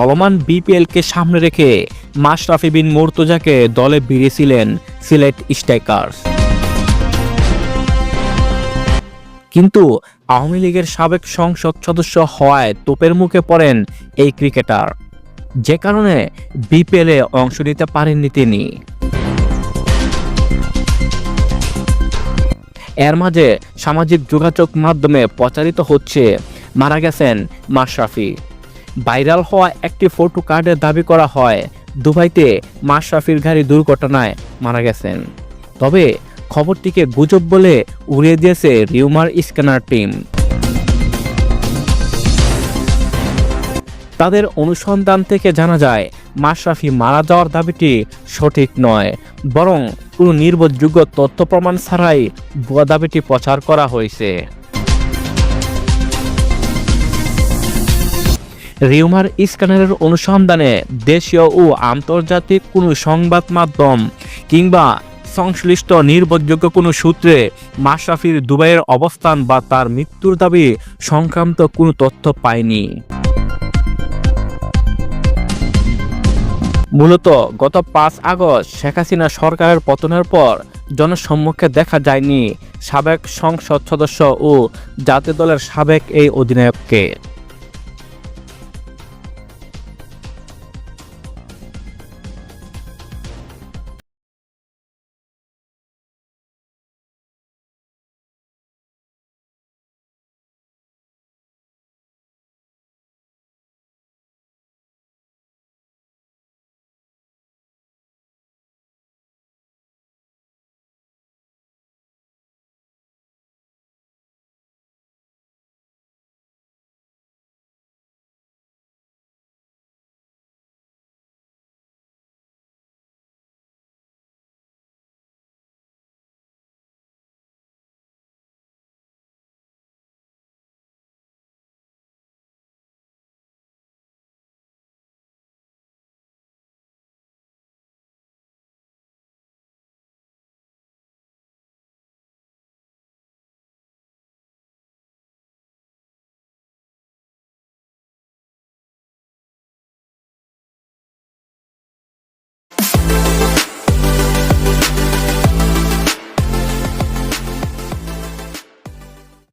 চলমান বিপিএলকে সামনে রেখে মাশরাফি বিন মুর্তজাকে দলে ভিড়িয়েছিলেন সিলেট স্ট্রাইকার্স। কিন্তু আওয়ামী লীগের সাবেক সংসদ সদস্য হওয়ায় তোপের মুখে পড়েন এই ক্রিকেটার, যে কারণে বিপিএলে অংশ নিতে পারেননি তিনি। এর মাঝে সামাজিক যোগাযোগ মাধ্যমে প্রচারিত হচ্ছে মারা গেছেন মাশরাফি। ভাইরাল হওয়া একটি ফটো কার্ডে দাবি করা হয় দুবাইতে মাশরাফির গাড়ি দুর্ঘটনায় মারা গেছেন। তবে খবরটিকে গুজব বলে উড়িয়ে দিয়েছে রিউমার স্ক্যানার টিম। তাদের অনুসন্ধান থেকে জানা যায় মাশরাফি মারা যাওয়ার দাবিটি সঠিক নয়, বরং কোনো নির্ভরযোগ্য তথ্য প্রমাণ ছাড়াই ভুয়া দাবিটি প্রচার করা হয়েছে। রিউমার স্ক্যানারের অনুসন্ধানে দেশীয় ও আন্তর্জাতিক কোনো সংবাদ মাধ্যম কিংবা সংশ্লিষ্ট নির্ভরযোগ্য কোনো সূত্রে মাশরাফির দুবাইয়ের অবস্থান বা তার মৃত্যুর দাবি সংক্রান্ত কোনো তথ্য পায়নি। মূলত গত 5 আগস্ট শেখ হাসিনা সরকারের পতনের পর জনসম্মুখে দেখা যায়নি সাবেক সংসদ সদস্য ও জাতীয় দলের সাবেক এই অধিনায়ককে।